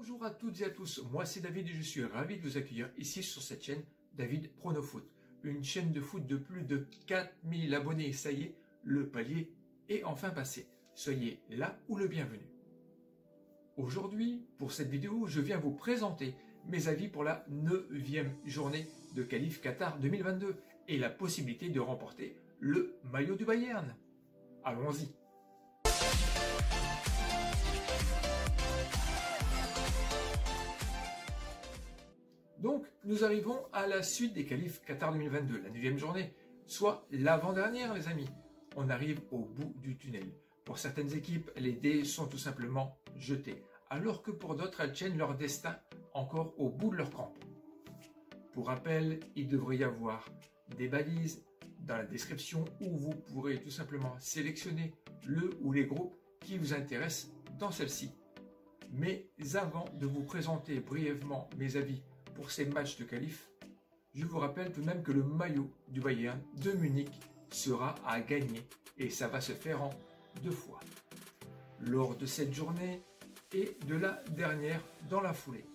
Bonjour à toutes et à tous, moi c'est David et je suis ravi de vous accueillir ici sur cette chaîne David Pronofoot, une chaîne de foot de plus de 4000 abonnés. Ça y est, le palier est enfin passé. Soyez là ou le bienvenu. Aujourd'hui, pour cette vidéo, je viens vous présenter mes avis pour la 9e journée de Qualif Qatar 2022 et la possibilité de remporter le maillot du Bayern. Allons-y. Donc, nous arrivons à la suite des qualifs Qatar 2022, la 9e journée, soit l'avant-dernière, les amis. On arrive au bout du tunnel. Pour certaines équipes, les dés sont tout simplement jetés, alors que pour d'autres, elles tiennent leur destin encore au bout de leur crampe. Pour rappel, il devrait y avoir des balises dans la description où vous pourrez tout simplement sélectionner le ou les groupes qui vous intéressent dans celle-ci. Mais avant de vous présenter brièvement mes avis pour ces matchs de qualif, je vous rappelle tout de même que le maillot du Bayern de Munich sera à gagner et ça va se faire en 2 fois. Lors de cette journée et de la dernière dans la foulée.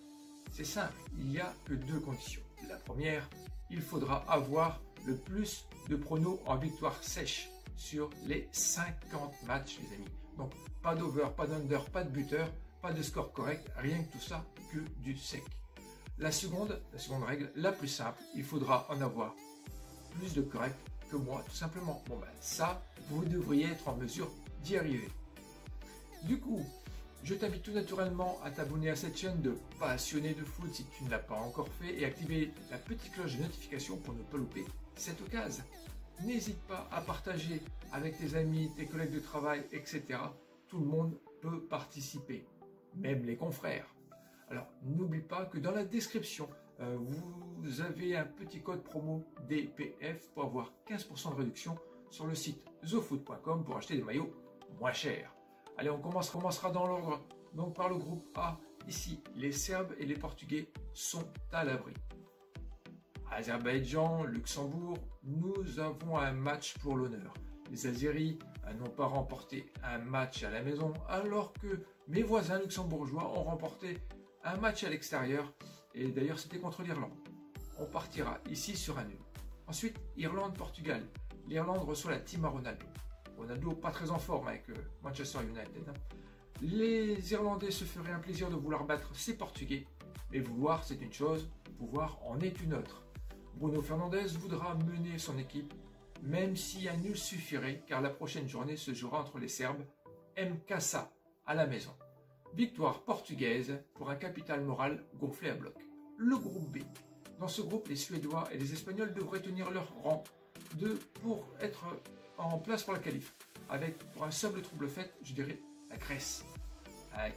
C'est simple, il n'y a que 2 conditions. La première, il faudra avoir le plus de pronos en victoire sèche sur les 50 matchs, les amis. Donc pas d'over, pas d'under, pas de buteur, pas de score correct, rien que tout ça, que du sec. La seconde règle, la plus simple, il faudra en avoir plus de correct que moi, tout simplement. Bon ben ça, vous devriez être en mesure d'y arriver. Du coup, je t'invite tout naturellement à t'abonner à cette chaîne de passionnés de foot si tu ne l'as pas encore fait et activer la petite cloche de notification pour ne pas louper cette occasion. N'hésite pas à partager avec tes amis, tes collègues de travail, etc. Tout le monde peut participer, même les confrères. Alors, n'oublie pas que dans la description, vous avez un petit code promo DPF pour avoir 15% de réduction sur le site thefoot.com pour acheter des maillots moins chers. Allez, on commencera dans l'ordre. Donc, par le groupe A, ici, les Serbes et les Portugais sont à l'abri. Azerbaïdjan, Luxembourg, nous avons un match pour l'honneur. Les Azéris n'ont pas remporté un match à la maison, alors que mes voisins luxembourgeois ont remporté un match à l'extérieur, et d'ailleurs c'était contre l'Irlande. On partira ici sur un nul. Ensuite, Irlande-Portugal. L'Irlande reçoit la team à Ronaldo. Ronaldo pas très en forme avec Manchester United. Les Irlandais se feraient un plaisir de vouloir battre ces Portugais, mais vouloir c'est une chose, pouvoir en est une autre. Bruno Fernandes voudra mener son équipe, même si un nul suffirait, car la prochaine journée se jouera entre les Serbes, MKSA à la maison. Victoire portugaise pour un capital moral gonflé à bloc. Le groupe B. Dans ce groupe, les Suédois et les Espagnols devraient tenir leur rang pour être en place pour la qualif. Avec, pour un seul trouble fait, je dirais la Grèce,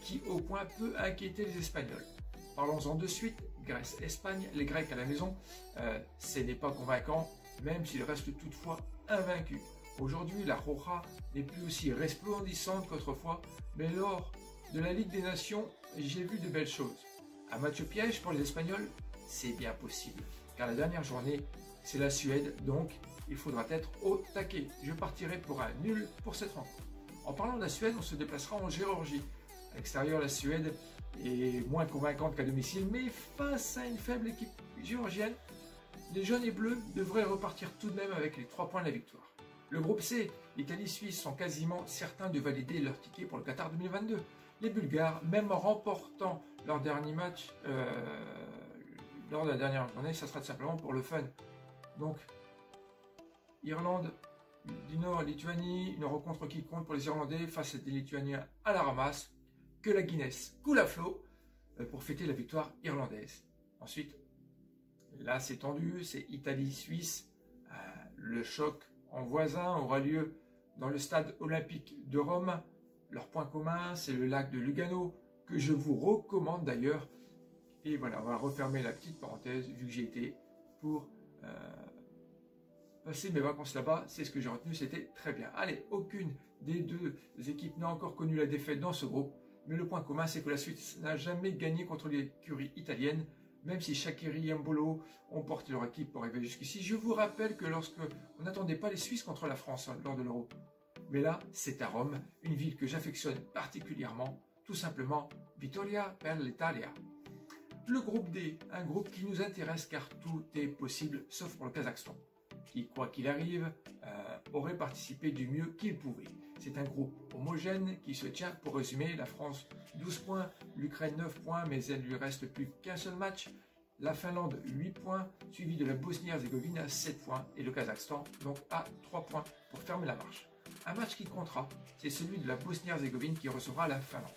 qui au point peut inquiéter les Espagnols. Parlons-en de suite. Grèce-Espagne, les Grecs à la maison, ce n'est pas convaincant, même s'ils restent toutefois invaincus. Aujourd'hui, la Roja n'est plus aussi resplendissante qu'autrefois, mais lors de la Ligue des Nations, j'ai vu de belles choses. Un match piège pour les Espagnols, c'est bien possible, car la dernière journée, c'est la Suède, donc il faudra être au taquet. Je partirai pour un nul pour cette rencontre. En parlant de la Suède, on se déplacera en Géorgie. À l'extérieur, la Suède est moins convaincante qu'à domicile, mais face à une faible équipe géorgienne, les jaunes et bleus devraient repartir tout de même avec les 3 points de la victoire. Le groupe C, l'Italie et Suisse sont quasiment certains de valider leur ticket pour le Qatar 2022. Les Bulgares, même en remportant leur dernier match lors de la dernière journée, ça sera tout simplement pour le fun. Donc, Irlande du Nord, Lituanie, une rencontre qui compte pour les Irlandais face à des Lituaniens à la ramasse. Que la Guinness coule à flot pour fêter la victoire irlandaise. Ensuite, là c'est tendu, c'est Italie-Suisse. Le choc en voisin aura lieu dans le stade olympique de Rome. Leur point commun, c'est le lac de Lugano, que je vous recommande d'ailleurs. Et voilà, on va refermer la petite parenthèse, vu que j'y étais pour passer mes vacances là-bas. C'est ce que j'ai retenu, c'était très bien. Allez, aucune des 2 équipes n'a encore connu la défaite dans ce groupe. Mais le point commun, c'est que la Suisse n'a jamais gagné contre l'écurie italienne, même si Shaqiri et Mbolo ont porté leur équipe pour arriver jusqu'ici. Je vous rappelle que lorsque on n'attendait pas les Suisses contre la France lors de l'Euro. Mais là, c'est à Rome, une ville que j'affectionne particulièrement. tout simplement Vittoria per l'Italia. Le groupe D, un groupe qui nous intéresse car tout est possible sauf pour le Kazakhstan, qui, quoi qu'il arrive, aurait participé du mieux qu'il pouvait. C'est un groupe homogène qui se tient, pour résumer, la France 12 points, l'Ukraine 9 points, mais elle lui reste plus qu'un seul match, la Finlande 8 points, suivi de la Bosnie-Herzégovine à 7 points et le Kazakhstan donc à 3 points pour fermer la marche. Un match qui comptera, c'est celui de la Bosnie-Herzégovine qui recevra la Finlande.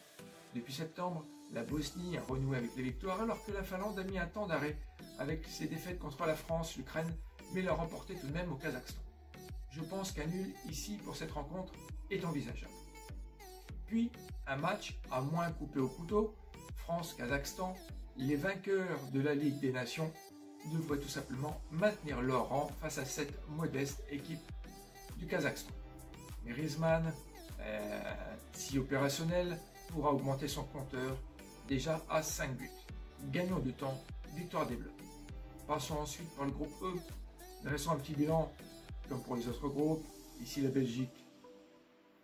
Depuis septembre, la Bosnie a renoué avec les victoires alors que la Finlande a mis un temps d'arrêt avec ses défaites contre la France, l'Ukraine, mais l'a remporté tout de même au Kazakhstan. Je pense qu'un nul ici pour cette rencontre est envisageable. Puis, un match à moins coupé au couteau, France-Kazakhstan, les vainqueurs de la Ligue des Nations devraient tout simplement maintenir leur rang face à cette modeste équipe du Kazakhstan. Griezmann, si opérationnel, pourra augmenter son compteur déjà à 5 buts. Gagnons du temps, victoire des Bleus. Passons ensuite par le groupe E. Dressons un petit bilan, comme pour les autres groupes. Ici, la Belgique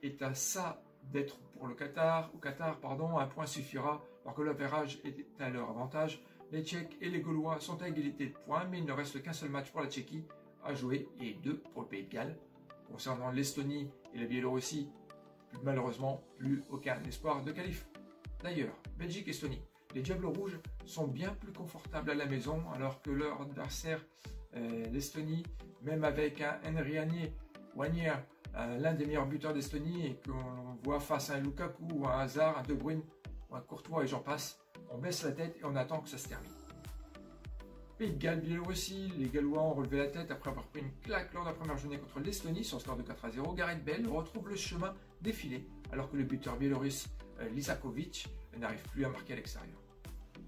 est à ça d'être pour le Qatar. Au Qatar, un point suffira, alors que l'avérage est à leur avantage. Les Tchèques et les Gaulois sont à égalité de points, mais il ne reste qu'un seul match pour la Tchéquie à jouer et 2 pour le Pays de Galles. Concernant l'Estonie et la Biélorussie, malheureusement, plus aucun espoir de qualif. D'ailleurs, Belgique-Estonie, les Diables Rouges sont bien plus confortables à la maison, alors que leur adversaire, l'Estonie, même avec un Henri Wagner, l'un des meilleurs buteurs d'Estonie, et qu'on voit face à un Lukaku ou un Hazard, un De Bruyne ou un Courtois et j'en passe, on baisse la tête et on attend que ça se termine. Pays de Galles, Biélorussie, les Gallois ont relevé la tête après avoir pris une claque lors de la première journée contre l'Estonie sur le score de 4-0. Gareth Bale retrouve le chemin défilé alors que le buteur biélorusse Lisakovic n'arrive plus à marquer à l'extérieur.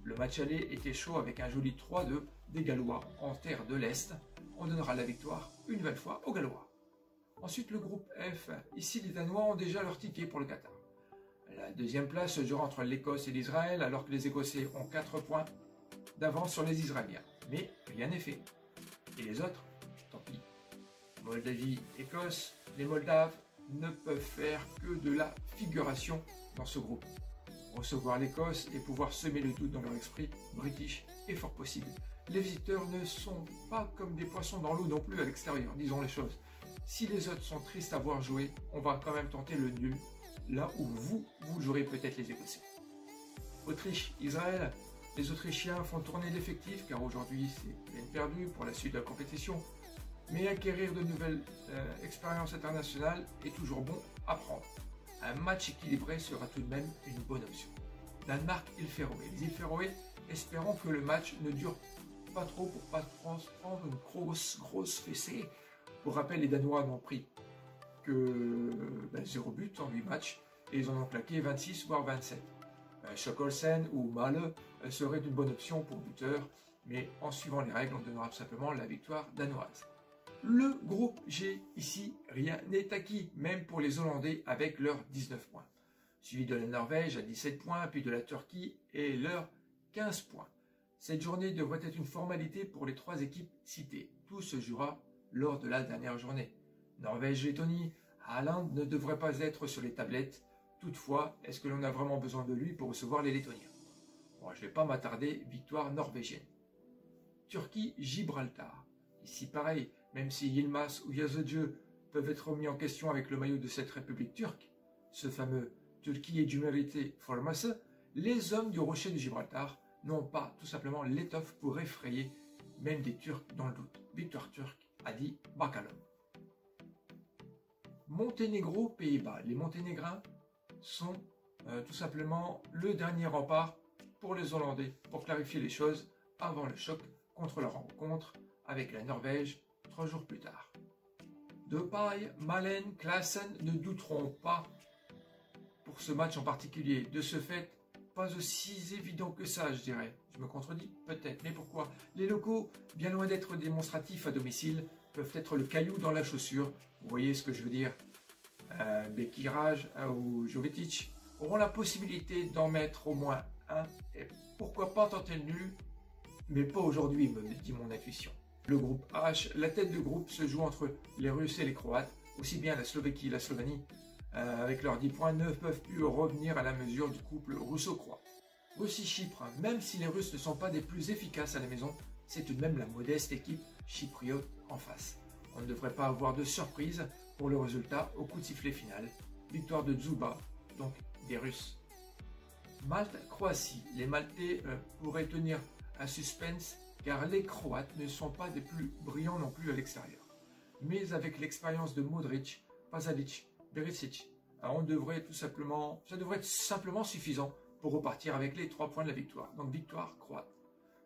Le match aller était chaud avec un joli 3-2 des Gallois en terre de l'Est. On donnera la victoire une nouvelle fois aux Gallois. Ensuite le groupe F. Ici les Danois ont déjà leur ticket pour le Qatar. La deuxième place se jouera entre l'Écosse et l'Israël alors que les Écossais ont 4 points d'avance sur les Israéliens. Mais rien n'est fait. Et les autres, tant pis. Moldavie, Écosse, les Moldaves ne peuvent faire que de la figuration dans ce groupe. Recevoir l'Écosse et pouvoir semer le doute dans leur esprit british est fort possible. Les visiteurs ne sont pas comme des poissons dans l'eau non plus à l'extérieur, disons les choses. Si les autres sont tristes à voir jouer, on va quand même tenter le nul, là où vous jouerez peut-être les Écossais. Autriche, Israël. Les Autrichiens font tourner l'effectif car aujourd'hui c'est peine perdue pour la suite de la compétition. Mais acquérir de nouvelles expériences internationales est toujours bon à prendre. Un match équilibré sera tout de même une bonne option. Danemark-Îles Féroé. Les Îles Féroé, espérons que le match ne dure pas trop pour ne pas prendre une grosse fessée. Pour rappel, les Danois n'ont pris que 0 but en 8 matchs et ils en ont claqué 26 voire 27. Schokolsen ou Malle serait une bonne option pour buteur, mais en suivant les règles, on donnera tout simplement la victoire danoise. Le groupe G, ici, rien n'est acquis, même pour les Hollandais avec leurs 19 points. Suivi de la Norvège à 17 points, puis de la Turquie et leurs 15 points. Cette journée devrait être une formalité pour les 3 équipes citées. Tout se jouera lors de la dernière journée. Norvège-Lettonie, Haaland ne devrait pas être sur les tablettes. Toutefois, est-ce que l'on a vraiment besoin de lui pour recevoir les Lettoniens? Bon, je ne vais pas m'attarder, victoire norvégienne. Turquie-Gibraltar. Ici pareil, même si Yilmaz ou Yazıcı peuvent être remis en question avec le maillot de cette république turque, ce fameux Türkiye Cumhuriyeti forması, les hommes du rocher de Gibraltar n'ont pas tout simplement l'étoffe pour effrayer même des Turcs dans le doute. Victoire turque, a dit Bakalım. Monténégro, Pays-Bas. Les Monténégrins sont tout simplement le dernier rempart pour les Hollandais pour clarifier les choses avant le choc contre leur rencontre avec la Norvège 3 jours plus tard. Depay, Malen, Klaassen ne douteront pas pour ce match en particulier. De ce fait, pas aussi évident que ça, je dirais. Je me contredis peut-être, mais pourquoi? Les locaux, bien loin d'être démonstratifs à domicile, peuvent être le caillou dans la chaussure. Vous voyez ce que je veux dire? Bekiraj ou Jovetic auront la possibilité d'en mettre au moins un. Et pourquoi pas tenter le nul? Mais pas aujourd'hui, me dit mon intuition. Le groupe H, la tête de groupe se joue entre les Russes et les Croates, aussi bien la Slovéquie et la Slovénie avec leurs 10 points, ne peuvent plus revenir à la mesure du couple Russo-Croix. Russie-Chypre, même si les Russes ne sont pas des plus efficaces à la maison, c'est tout de même la modeste équipe chypriote en face. On ne devrait pas avoir de surprise pour le résultat au coup de sifflet final. Victoire de Dzuba, donc des Russes. Malte-Croatie. Les Maltais pourraient tenir un suspense car les Croates ne sont pas des plus brillants non plus à l'extérieur. Mais avec l'expérience de Modric, Pasalic, Berisic, ça devrait être simplement suffisant pour repartir avec les 3 points de la victoire. Donc victoire croate.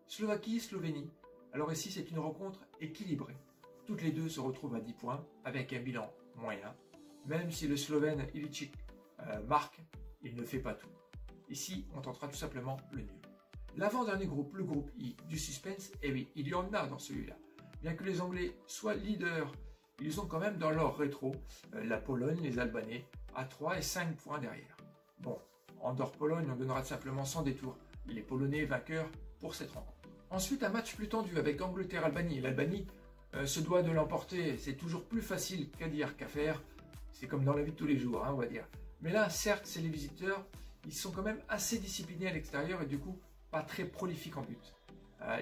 Slovaquie-Slovénie. Alors ici c'est une rencontre équilibrée. Toutes les deux se retrouvent à 10 points avec un bilan moyen. Même si le Slovène Ilicic marque, il ne fait pas tout. Ici on tentera tout simplement le nul. L'avant-dernier groupe, le groupe I du suspense, et oui, il y en a dans celui-là. Bien que les Anglais soient leaders, ils ont quand même dans leur rétro la Pologne, les Albanais, à 3 et 5 points derrière. Bon, Andorre-Pologne, on donnera simplement sans détour les Polonais vainqueurs pour cette rencontre. Ensuite, un match plus tendu avec Angleterre-Albanie. L'Albanie se doit de l'emporter, c'est toujours plus facile qu'à dire qu'à faire. C'est comme dans la vie de tous les jours, on va dire. Mais là, certes, c'est les visiteurs, ils sont quand même assez disciplinés à l'extérieur et du coup, pas très prolifiques en but.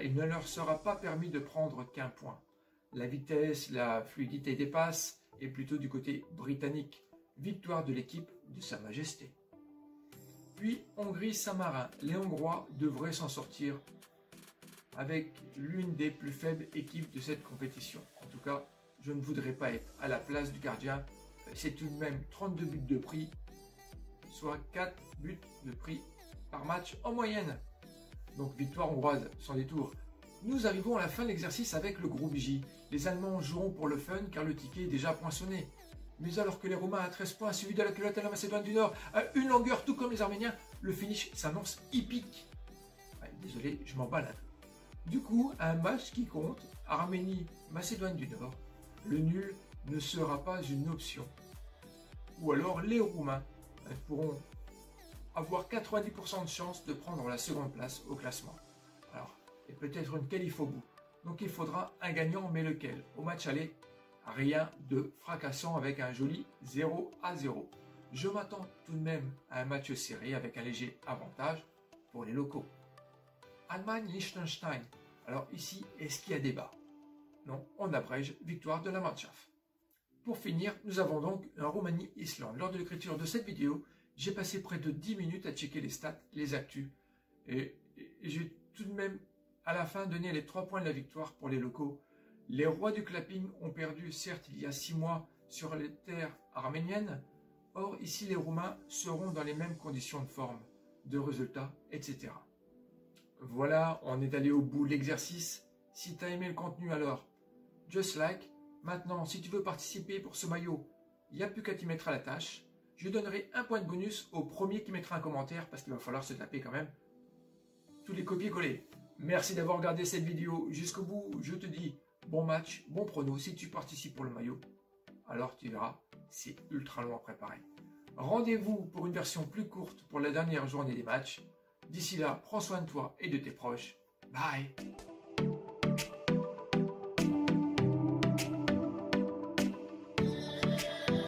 Il ne leur sera pas permis de prendre qu'un point. La vitesse, la fluidité des passes est plutôt du côté britannique. Victoire de l'équipe de Sa Majesté. Puis Hongrie-Saint-Marin. Les Hongrois devraient s'en sortir avec l'une des plus faibles équipes de cette compétition. En tout cas, je ne voudrais pas être à la place du gardien. C'est tout de même 32 buts de prix, soit 4 buts de prix par match en moyenne. Donc victoire hongroise sans détour. Nous arrivons à la fin de l'exercice avec le groupe J. Les Allemands joueront pour le fun car le ticket est déjà poinçonné. Mais alors que les Roumains à 13 points, suivis de la culotte à la Macédoine du Nord, à une longueur tout comme les Arméniens, le finish s'annonce hippique. Ouais, désolé, je m'en balade. Du coup, un match qui compte, Arménie, Macédoine du Nord, le nul ne sera pas une option. Ou alors les Roumains pourront avoir 90% de chances de prendre la seconde place au classement. Alors, et peut-être une qualif au bout. Donc il faudra un gagnant, mais lequel? Au match aller, rien de fracassant avec un joli 0-0. Je m'attends tout de même à un match serré avec un léger avantage pour les locaux. Allemagne-Liechtenstein. Alors ici, est-ce qu'il y a débat? Non, on abrège, victoire de la Mannschaft. Pour finir, nous avons donc un Roumanie-Islande. Lors de l'écriture de cette vidéo, j'ai passé près de 10 minutes à checker les stats, les actus. Et j'ai tout de même, à la fin, donné les 3 points de la victoire pour les locaux. Les rois du clapping ont perdu, certes, il y a 6 mois sur les terres arméniennes. Or, ici, les Roumains seront dans les mêmes conditions de forme, de résultats, etc. Voilà, on est allé au bout de l'exercice. Si tu as aimé le contenu, alors, just like. Maintenant, si tu veux participer pour ce maillot, il n'y a plus qu'à t'y mettre à la tâche. Je donnerai un point de bonus au premier qui mettra un commentaire parce qu'il va falloir se taper quand même tous les copier-coller. Merci d'avoir regardé cette vidéo jusqu'au bout. Je te dis bon match, bon prono. Si tu participes pour le maillot, alors tu verras, c'est ultra long à préparer. Rendez-vous pour une version plus courte pour la dernière journée des matchs. D'ici là, prends soin de toi et de tes proches. Bye!